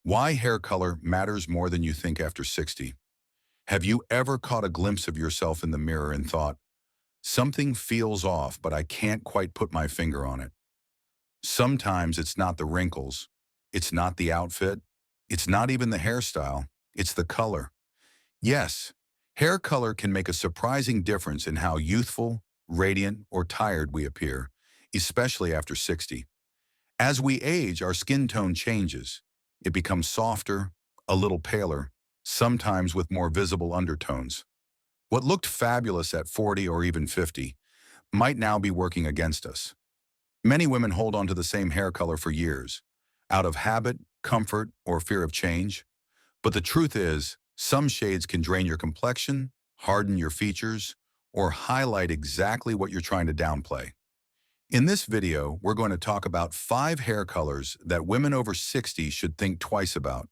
Why hair color matters more than you think after 60. Have you ever caught a glimpse of yourself in the mirror and thought, something feels off, but I can't quite put my finger on it? Sometimes it's not the wrinkles, it's not the outfit, it's not even the hairstyle, it's the color. Yes, hair color can make a surprising difference in how youthful, radiant, or tired we appear, especially after 60. As we age, our skin tone changes. It becomes softer, a little paler, sometimes with more visible undertones. What looked fabulous at 40 or even 50 might now be working against us. Many women hold on to the same hair color for years, out of habit, comfort, or fear of change. But the truth is, some shades can drain your complexion, harden your features, or highlight exactly what you're trying to downplay. In this video, we're going to talk about 5 hair colors that women over 60 should think twice about.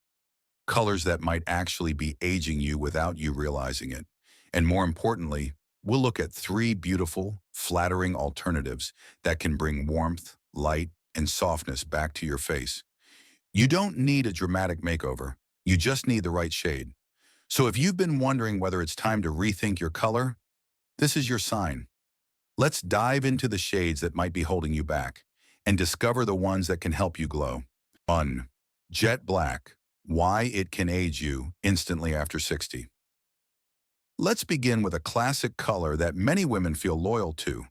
Colors that might actually be aging you without you realizing it. And more importantly, we'll look at 3 beautiful, flattering alternatives that can bring warmth, light, and softness back to your face. You don't need a dramatic makeover. You just need the right shade. So if you've been wondering whether it's time to rethink your color, this is your sign. Let's dive into the shades that might be holding you back and discover the ones that can help you glow. 1. Jet black. Why it can age you instantly after 60. Let's begin with a classic color that many women feel loyal to,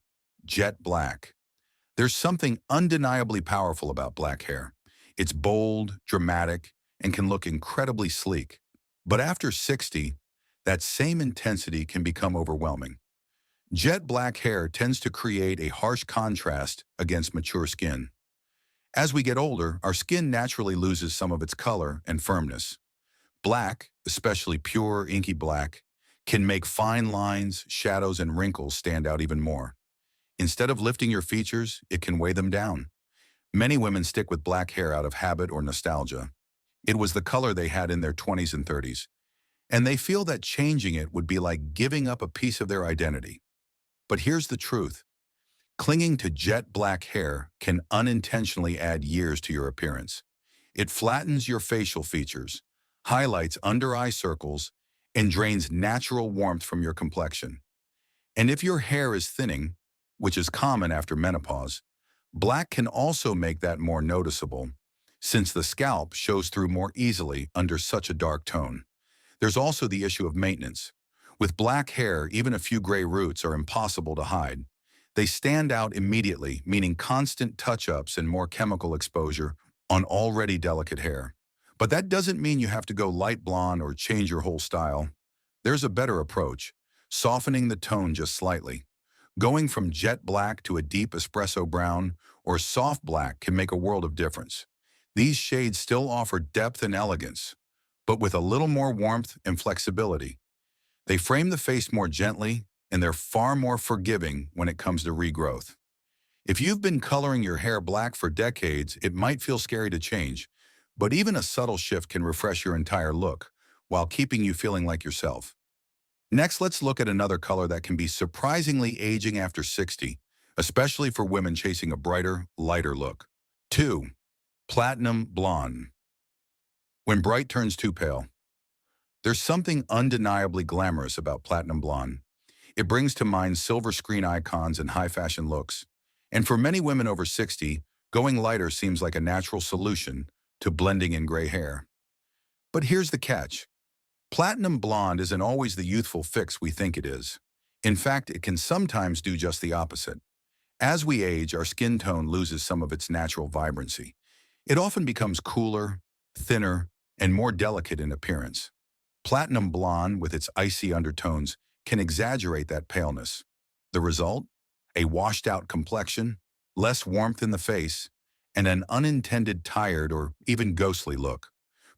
jet black. There's something undeniably powerful about black hair. It's bold, dramatic, and can look incredibly sleek. But after 60, that same intensity can become overwhelming. Jet black hair tends to create a harsh contrast against mature skin. As we get older, our skin naturally loses some of its color and firmness. Black, especially pure, inky black, can make fine lines, shadows, and wrinkles stand out even more. Instead of lifting your features, it can weigh them down. Many women stick with black hair out of habit or nostalgia. It was the color they had in their 20s and 30s, and they feel that changing it would be like giving up a piece of their identity. But here's the truth. Clinging to jet black hair can unintentionally add years to your appearance. It flattens your facial features, highlights under-eye circles, and drains natural warmth from your complexion. And if your hair is thinning, which is common after menopause, black can also make that more noticeable, since the scalp shows through more easily under such a dark tone. There's also the issue of maintenance. With black hair, even a few gray roots are impossible to hide. They stand out immediately, meaning constant touch-ups and more chemical exposure on already delicate hair. But that doesn't mean you have to go light blonde or change your whole style. There's a better approach, softening the tone just slightly. Going from jet black to a deep espresso brown or soft black can make a world of difference. These shades still offer depth and elegance, but with a little more warmth and flexibility. They frame the face more gently, and they're far more forgiving when it comes to regrowth. If you've been coloring your hair black for decades, it might feel scary to change, but even a subtle shift can refresh your entire look while keeping you feeling like yourself. Next, let's look at another color that can be surprisingly aging after 60, especially for women chasing a brighter, lighter look. 2. Platinum blonde. When bright turns too pale. There's something undeniably glamorous about platinum blonde. It brings to mind silver screen icons and high-fashion looks. And for many women over 60, going lighter seems like a natural solution to blending in gray hair. But here's the catch. Platinum blonde isn't always the youthful fix we think it is. In fact, it can sometimes do just the opposite. As we age, our skin tone loses some of its natural vibrancy. It often becomes cooler, thinner, and more delicate in appearance. Platinum blonde, with its icy undertones, can exaggerate that paleness. The result? A washed-out complexion, less warmth in the face, and an unintended tired or even ghostly look.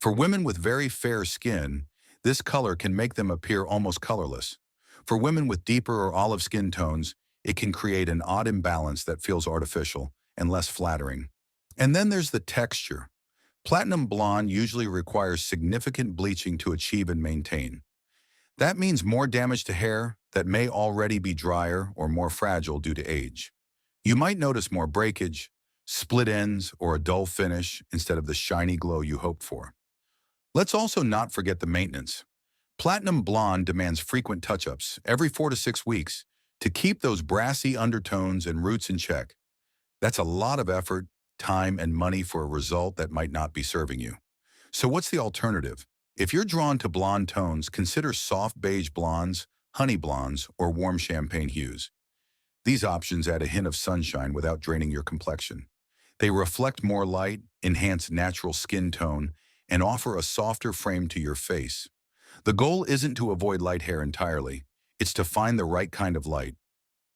For women with very fair skin, this color can make them appear almost colorless. For women with deeper or olive skin tones, it can create an odd imbalance that feels artificial and less flattering. And then there's the texture. Platinum blonde usually requires significant bleaching to achieve and maintain. That means more damage to hair that may already be drier or more fragile due to age. You might notice more breakage, split ends, or a dull finish instead of the shiny glow you hoped for. Let's also not forget the maintenance. Platinum blonde demands frequent touch-ups every 4 to 6 weeks to keep those brassy undertones and roots in check. That's a lot of effort, time, and money for a result that might not be serving you. So what's the alternative? If you're drawn to blonde tones, consider soft beige blondes, honey blondes, or warm champagne hues. These options add a hint of sunshine without draining your complexion. They reflect more light, enhance natural skin tone, and offer a softer frame to your face. The goal isn't to avoid light hair entirely. It's to find the right kind of light.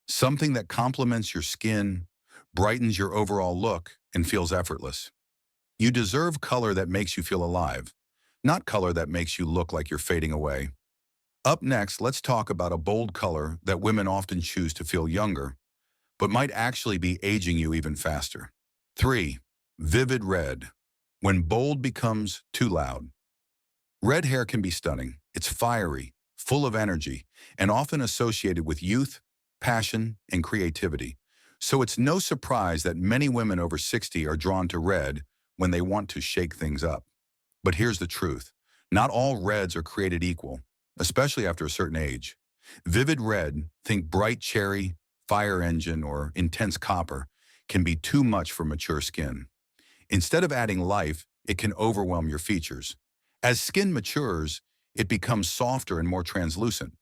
Something that complements your skin, brightens your overall look, and feels effortless. You deserve color that makes you feel alive, not color that makes you look like you're fading away. Up next, let's talk about a bold color that women often choose to feel younger, but might actually be aging you even faster. 3. Vivid red. When bold becomes too loud. Red hair can be stunning. It's fiery, full of energy, and often associated with youth, passion, and creativity. So it's no surprise that many women over 60 are drawn to red when they want to shake things up. But here's the truth. Not all reds are created equal, especially after a certain age. Vivid red, think bright cherry, fire engine, or intense copper, can be too much for mature skin. Instead of adding life, it can overwhelm your features. As skin matures, it becomes softer and more translucent.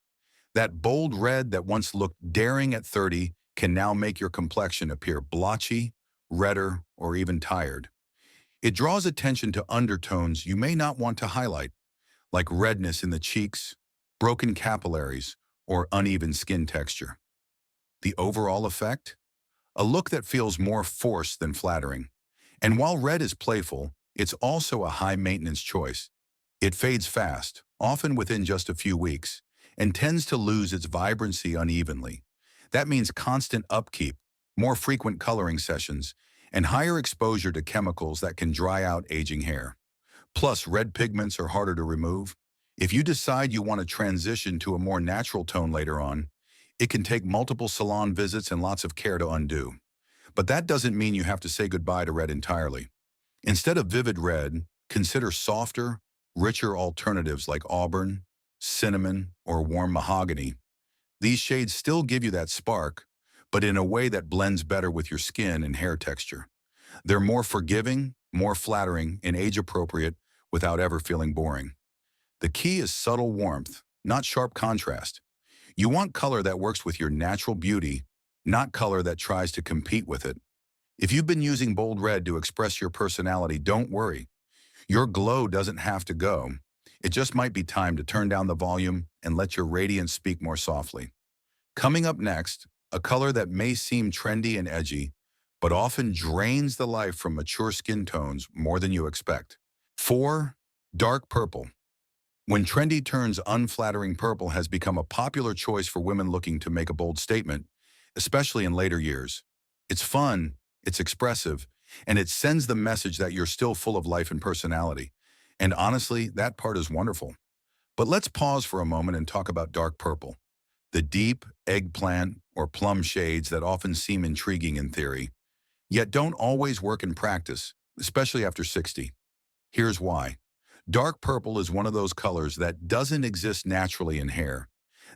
That bold red that once looked daring at 30 can now make your complexion appear blotchy, redder, or even tired. It draws attention to undertones you may not want to highlight, like redness in the cheeks, broken capillaries, or uneven skin texture. The overall effect? A look that feels more forced than flattering. And while red is playful, it's also a high-maintenance choice. It fades fast, often within just a few weeks, and tends to lose its vibrancy unevenly. That means constant upkeep, more frequent coloring sessions, and higher exposure to chemicals that can dry out aging hair. Plus, red pigments are harder to remove. If you decide you want to transition to a more natural tone later on, it can take multiple salon visits and lots of care to undo. But that doesn't mean you have to say goodbye to red entirely. Instead of vivid red, consider softer, richer alternatives like auburn, cinnamon, or warm mahogany. These shades still give you that spark, but in a way that blends better with your skin and hair texture. They're more forgiving, more flattering, and age-appropriate without ever feeling boring. The key is subtle warmth, not sharp contrast. You want color that works with your natural beauty, not color that tries to compete with it. If you've been using bold red to express your personality, don't worry. Your glow doesn't have to go. It just might be time to turn down the volume and let your radiance speak more softly. Coming up next, a color that may seem trendy and edgy, but often drains the life from mature skin tones more than you expect. 4. Dark purple. When trendy turns unflattering, purple has become a popular choice for women looking to make a bold statement, especially in later years. It's fun, it's expressive, and it sends the message that you're still full of life and personality. And honestly, that part is wonderful. But let's pause for a moment and talk about dark purple. The deep, eggplant, or plum shades that often seem intriguing in theory, yet don't always work in practice, especially after 60. Here's why. Dark purple is one of those colors that doesn't exist naturally in hair.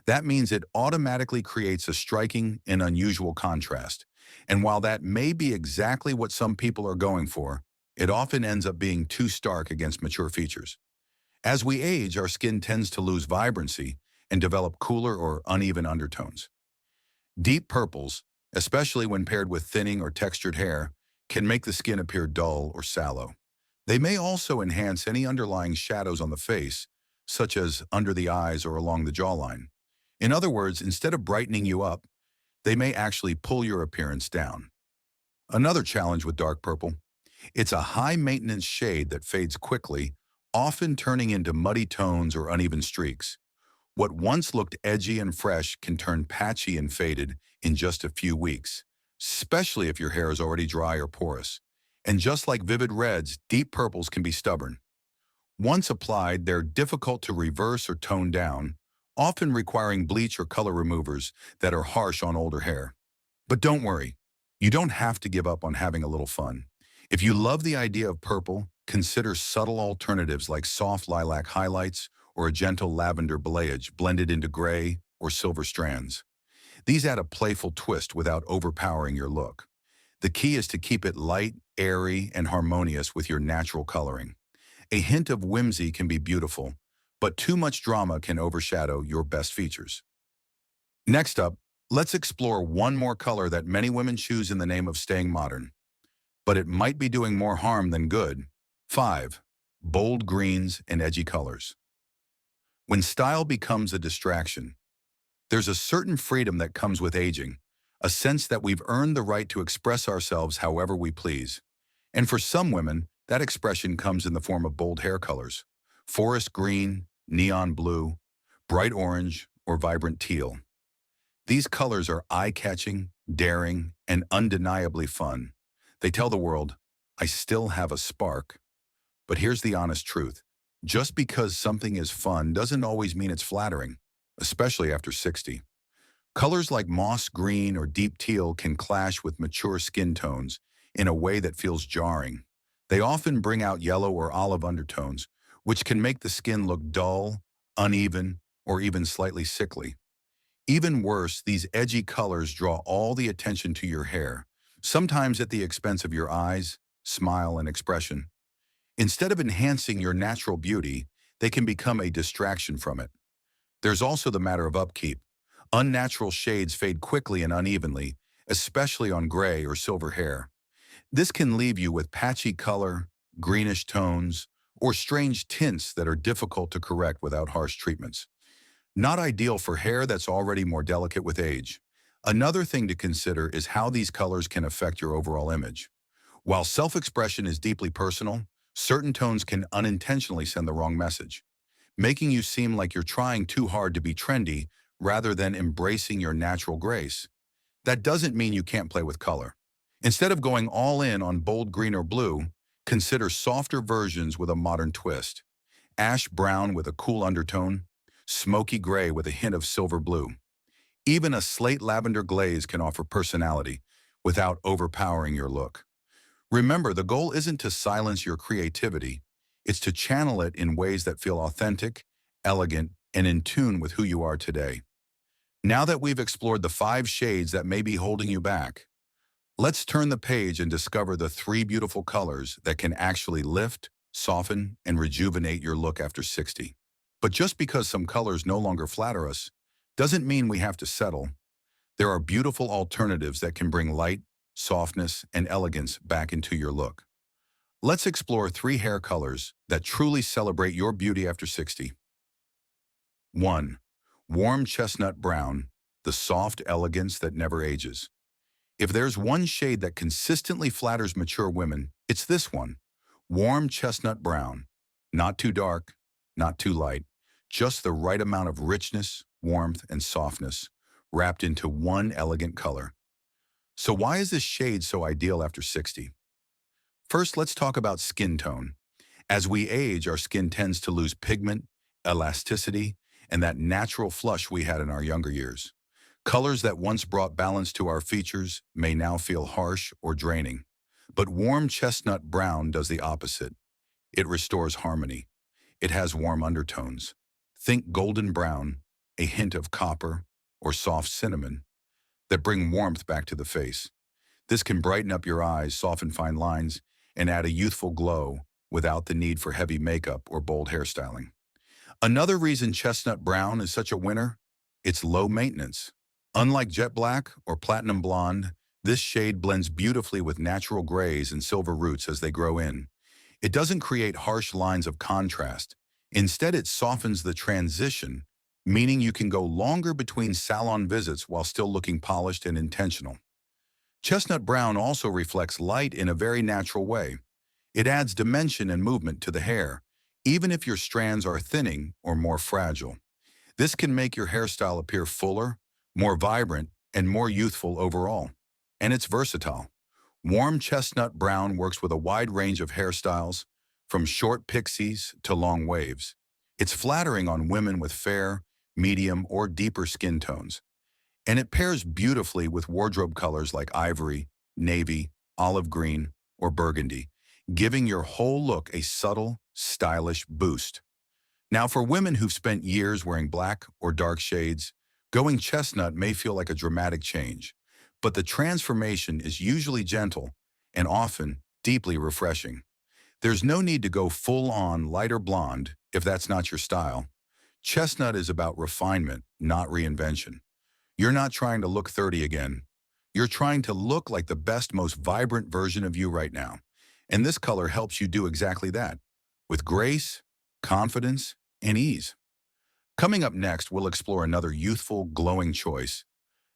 That means it automatically creates a striking and unusual contrast. And while that may be exactly what some people are going for, it often ends up being too stark against mature features. As we age, our skin tends to lose vibrancy and develop cooler or uneven undertones. Deep purples, especially when paired with thinning or textured hair, can make the skin appear dull or sallow. They may also enhance any underlying shadows on the face, such as under the eyes or along the jawline. In other words, instead of brightening you up, they may actually pull your appearance down. Another challenge with dark purple: it's a high-maintenance shade that fades quickly, often turning into muddy tones or uneven streaks. What once looked edgy and fresh can turn patchy and faded in just a few weeks, especially if your hair is already dry or porous. And just like vivid reds, deep purples can be stubborn. Once applied, they're difficult to reverse or tone down, often requiring bleach or color removers that are harsh on older hair. But don't worry, you don't have to give up on having a little fun. If you love the idea of purple, consider subtle alternatives like soft lilac highlights or a gentle lavender balayage blended into gray or silver strands. These add a playful twist without overpowering your look. The key is to keep it light, airy, and harmonious with your natural coloring. A hint of whimsy can be beautiful, but too much drama can overshadow your best features. Next up, let's explore one more color that many women choose in the name of staying modern, but it might be doing more harm than good. 5. Bold greens and edgy colors. When style becomes a distraction, there's a certain freedom that comes with aging, a sense that we've earned the right to express ourselves however we please. And for some women, that expression comes in the form of bold hair colors: forest green, neon blue, bright orange, or vibrant teal. These colors are eye-catching, daring, and undeniably fun. They tell the world, I still have a spark. But here's the honest truth. Just because something is fun doesn't always mean it's flattering, especially after 60. Colors like moss green or deep teal can clash with mature skin tones in a way that feels jarring. They often bring out yellow or olive undertones, which can make the skin look dull, uneven, or even slightly sickly. Even worse, these edgy colors draw all the attention to your hair, sometimes at the expense of your eyes, smile, and expression. Instead of enhancing your natural beauty, they can become a distraction from it. There's also the matter of upkeep. Unnatural shades fade quickly and unevenly, especially on gray or silver hair. This can leave you with patchy color, greenish tones, or strange tints that are difficult to correct without harsh treatments. Not ideal for hair that's already more delicate with age. Another thing to consider is how these colors can affect your overall image. While self-expression is deeply personal, certain tones can unintentionally send the wrong message, making you seem like you're trying too hard to be trendy rather than embracing your natural grace. That doesn't mean you can't play with color. Instead of going all in on bold green or blue, consider softer versions with a modern twist. Ash brown with a cool undertone, smoky gray with a hint of silver blue. Even a slate lavender glaze can offer personality without overpowering your look. Remember, the goal isn't to silence your creativity, it's to channel it in ways that feel authentic, elegant, and in tune with who you are today. Now that we've explored the 5 shades that may be holding you back, let's turn the page and discover the 3 beautiful colors that can actually lift, soften, and rejuvenate your look after 60. But just because some colors no longer flatter us, doesn't mean we have to settle. There are beautiful alternatives that can bring light, softness, and elegance back into your look. Let's explore 3 hair colors that truly celebrate your beauty after 60. 1. Warm chestnut brown, the soft elegance that never ages. If there's one shade that consistently flatters mature women, it's this one. Warm chestnut brown. Not too dark, not too light. Just the right amount of richness, warmth, and softness, wrapped into one elegant color. So why is this shade so ideal after 60? First, let's talk about skin tone. As we age, our skin tends to lose pigment, elasticity, and that natural flush we had in our younger years. Colors that once brought balance to our features may now feel harsh or draining. But warm chestnut brown does the opposite. It restores harmony. It has warm undertones. Think golden brown, a hint of copper, or soft cinnamon, that bring warmth back to the face. This can brighten up your eyes, soften fine lines, and add a youthful glow without the need for heavy makeup or bold hairstyling. Another reason chestnut brown is such a winner, it's low maintenance. Unlike jet black or platinum blonde, this shade blends beautifully with natural grays and silver roots as they grow in. It doesn't create harsh lines of contrast. Instead, it softens the transition, meaning you can go longer between salon visits while still looking polished and intentional. Chestnut brown also reflects light in a very natural way. It adds dimension and movement to the hair, even if your strands are thinning or more fragile. This can make your hairstyle appear fuller, more vibrant, and more youthful overall. And it's versatile. Warm chestnut brown works with a wide range of hairstyles, from short pixies to long waves. It's flattering on women with fair, medium, or deeper skin tones. And it pairs beautifully with wardrobe colors like ivory, navy, olive green, or burgundy, giving your whole look a subtle, stylish boost. Now, for women who've spent years wearing black or dark shades, going chestnut may feel like a dramatic change, but the transformation is usually gentle and often deeply refreshing. There's no need to go full-on lighter blonde if that's not your style. Chestnut is about refinement, not reinvention. You're not trying to look 30 again. You're trying to look like the best, most vibrant version of you right now. And this color helps you do exactly that, with grace, confidence, and ease. Coming up next, we'll explore another youthful, glowing choice,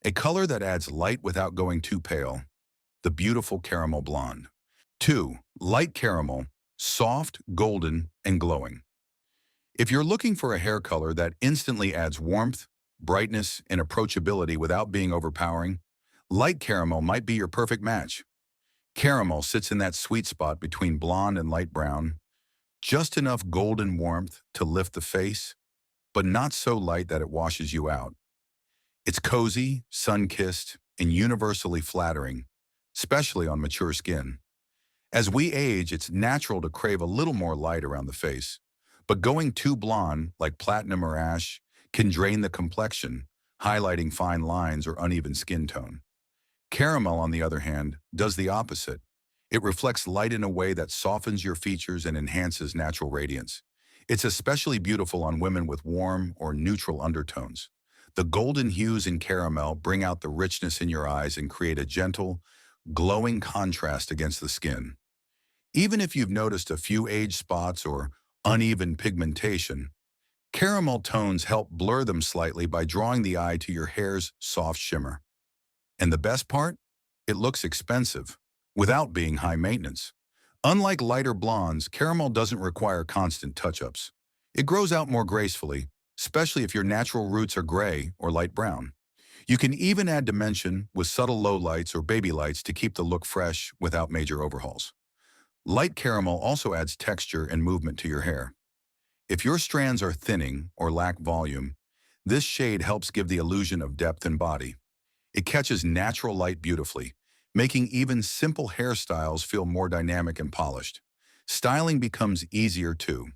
a color that adds light without going too pale, the beautiful caramel blonde. 2. Light caramel, soft, golden, and glowing. If you're looking for a hair color that instantly adds warmth, brightness, and approachability without being overpowering, light caramel might be your perfect match. Caramel sits in that sweet spot between blonde and light brown, just enough golden warmth to lift the face, but not so light that it washes you out. It's cozy, sun-kissed, and universally flattering, especially on mature skin. As we age, it's natural to crave a little more light around the face, but going too blonde, like platinum or ash, can drain the complexion, highlighting fine lines or uneven skin tone. Caramel, on the other hand, does the opposite. It reflects light in a way that softens your features and enhances natural radiance. It's especially beautiful on women with warm or neutral undertones. The golden hues in caramel bring out the richness in your eyes and create a gentle, glowing contrast against the skin. Even if you've noticed a few age spots or uneven pigmentation, caramel tones help blur them slightly by drawing the eye to your hair's soft shimmer. And the best part? It looks expensive, without being high maintenance. Unlike lighter blondes, caramel doesn't require constant touch-ups. It grows out more gracefully, especially if your natural roots are gray or light brown. You can even add dimension with subtle low lights or baby lights to keep the look fresh without major overhauls. Light caramel also adds texture and movement to your hair. If your strands are thinning or lack volume, this shade helps give the illusion of depth and body. It catches natural light beautifully, making even simple hairstyles feel more dynamic and polished. Styling becomes easier too.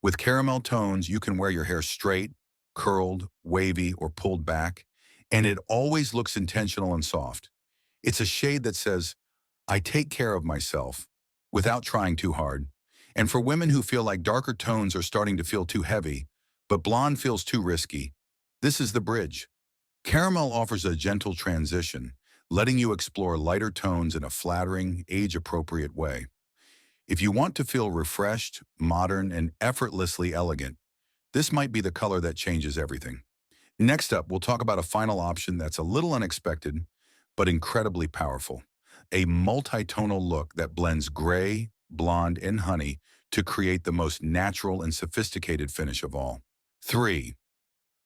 With caramel tones, you can wear your hair straight, curled, wavy, or pulled back, and it always looks intentional and soft. It's a shade that says, I take care of myself, without trying too hard. And for women who feel like darker tones are starting to feel too heavy, but blonde feels too risky, this is the bridge. Caramel offers a gentle transition, letting you explore lighter tones in a flattering, age-appropriate way. If you want to feel refreshed, modern, and effortlessly elegant, this might be the color that changes everything. Next up, we'll talk about a final option that's a little unexpected, but incredibly powerful. A multi-tonal look that blends gray, blonde, and honey to create the most natural and sophisticated finish of all. 3.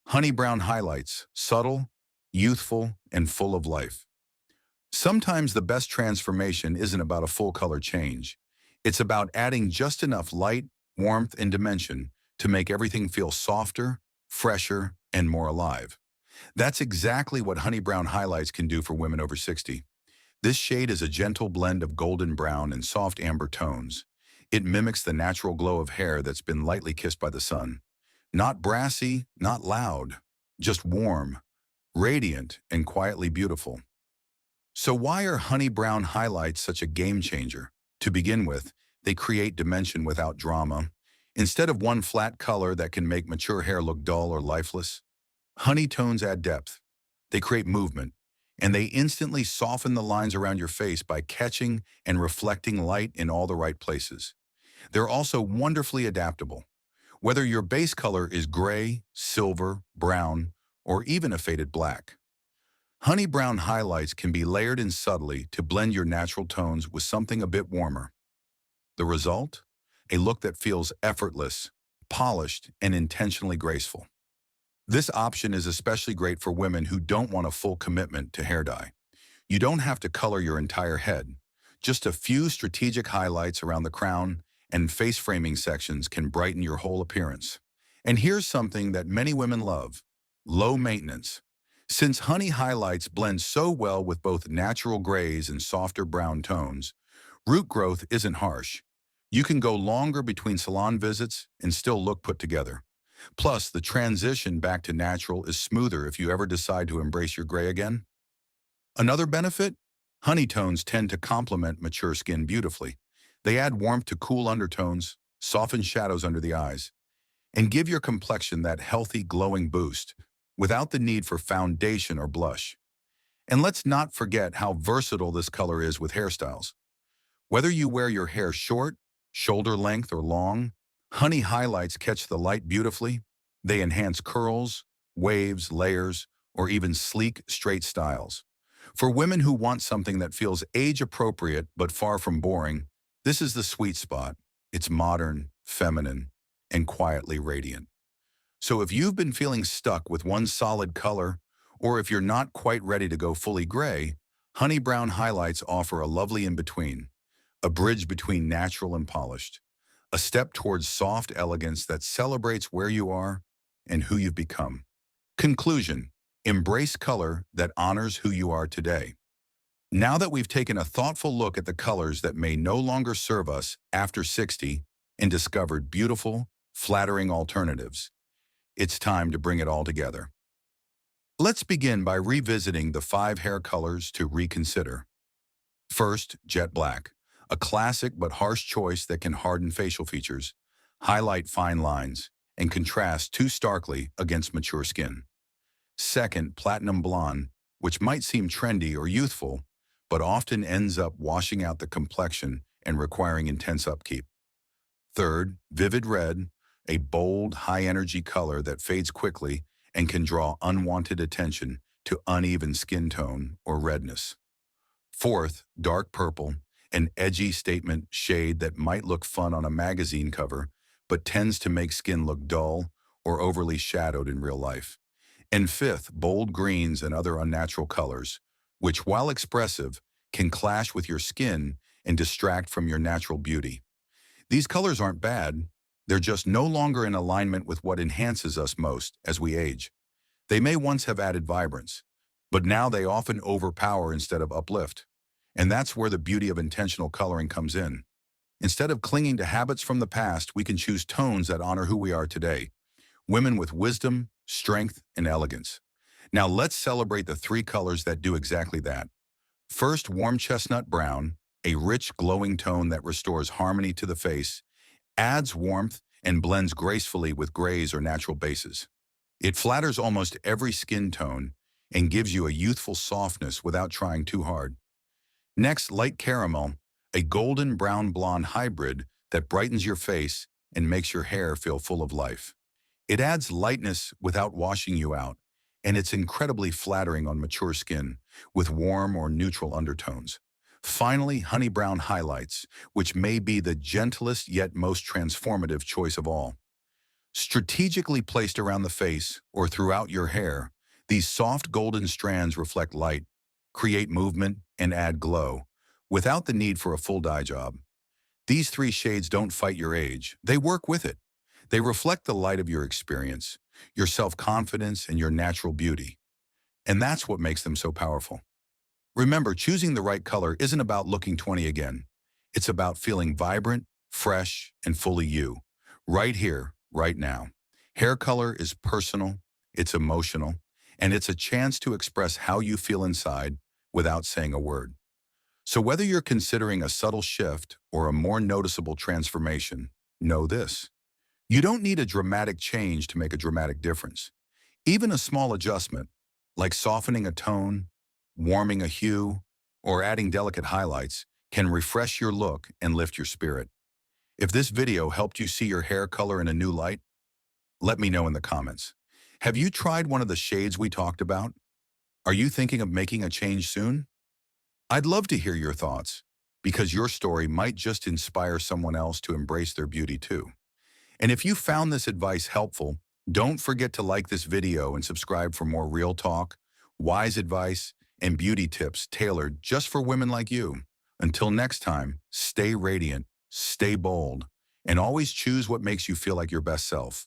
Honey brown highlights, subtle, youthful, and full of life. Sometimes the best transformation isn't about a full color change. It's about adding just enough light, warmth, and dimension to make everything feel softer, fresher, and more alive. That's exactly what honey brown highlights can do for women over 60. This shade is a gentle blend of golden brown and soft amber tones. It mimics the natural glow of hair that's been lightly kissed by the sun. Not brassy, not loud, just warm, radiant, and quietly beautiful. So why are honey brown highlights such a game changer? To begin with, they create dimension without drama. Instead of one flat color that can make mature hair look dull or lifeless, honey tones add depth. They create movement, and they instantly soften the lines around your face by catching and reflecting light in all the right places. They're also wonderfully adaptable. Whether your base color is gray, silver, brown, or even a faded black, honey brown highlights can be layered in subtly to blend your natural tones with something a bit warmer. The result? A look that feels effortless, polished, and intentionally graceful. This option is especially great for women who don't want a full commitment to hair dye. You don't have to color your entire head. Just a few strategic highlights around the crown and face framing sections can brighten your whole appearance. And here's something that many women love: low maintenance. Since honey highlights blend so well with both natural grays and softer brown tones, Root growth isn't harsh. You can go longer between salon visits and still look put together. Plus, the transition back to natural is smoother if you ever decide to embrace your gray again. Another benefit? Honeytones tend to complement mature skin beautifully. They add warmth to cool undertones, soften shadows under the eyes, and give your complexion that healthy, glowing boost without the need for foundation or blush. And let's not forget how versatile this color is with hairstyles. Whether you wear your hair short, shoulder length, or long, honey highlights catch the light beautifully. They enhance curls, waves, layers, or even sleek, straight styles. For women who want something that feels age-appropriate but far from boring, this is the sweet spot. It's modern, feminine, and quietly radiant. So if you've been feeling stuck with one solid color, or if you're not quite ready to go fully gray, honey brown highlights offer a lovely in-between, a bridge between natural and polished, a step towards soft elegance that celebrates where you are and who you've become. Conclusion: embrace color that honors who you are today. Now that we've taken a thoughtful look at the colors that may no longer serve us after 60 and discovered beautiful, flattering alternatives, it's time to bring it all together. Let's begin by revisiting the 5 hair colors to reconsider. First, jet black, a classic but harsh choice that can harden facial features, highlight fine lines, and contrast too starkly against mature skin. Second, platinum blonde, which might seem trendy or youthful, but often ends up washing out the complexion and requiring intense upkeep. Third, vivid red, a bold, high-energy color that fades quickly and can draw unwanted attention to uneven skin tone or redness. Fourth, dark purple, an edgy statement shade that might look fun on a magazine cover, but tends to make skin look dull or overly shadowed in real life. And fifth, bold greens and other unnatural colors, which, while expressive, can clash with your skin and distract from your natural beauty. These colors aren't bad, they're just no longer in alignment with what enhances us most as we age. They may once have added vibrance, but now they often overpower instead of uplift. And that's where the beauty of intentional coloring comes in. Instead of clinging to habits from the past, we can choose tones that honor who we are today. Women with wisdom, strength, and elegance. Now let's celebrate the 3 colors that do exactly that. First, warm chestnut brown, a rich, glowing tone that restores harmony to the face, adds warmth, and blends gracefully with grays or natural bases. It flatters almost every skin tone and gives you a youthful softness without trying too hard. Next, light caramel, a golden brown blonde hybrid that brightens your face and makes your hair feel full of life. It adds lightness without washing you out, and it's incredibly flattering on mature skin with warm or neutral undertones. Finally, honey brown highlights, which may be the gentlest yet most transformative choice of all. Strategically placed around the face or throughout your hair, these soft golden strands reflect light, create movement, and add glow, without the need for a full dye job. These 3 shades don't fight your age, they work with it. They reflect the light of your experience, your self-confidence, and your natural beauty. And that's what makes them so powerful. Remember, choosing the right color isn't about looking 20 again. It's about feeling vibrant, fresh, and fully you, right here, right now. Hair color is personal, it's emotional, and it's a chance to express how you feel inside without saying a word. So whether you're considering a subtle shift or a more noticeable transformation, know this: you don't need a dramatic change to make a dramatic difference. Even a small adjustment, like softening a tone, warming a hue, or adding delicate highlights, can refresh your look and lift your spirit. If this video helped you see your hair color in a new light, let me know in the comments. Have you tried one of the shades we talked about? Are you thinking of making a change soon? I'd love to hear your thoughts, because your story might just inspire someone else to embrace their beauty too. And if you found this advice helpful, don't forget to like this video and subscribe for more real talk, wise advice, and beauty tips tailored just for women like you. Until next time, stay radiant, stay bold, and always choose what makes you feel like your best self.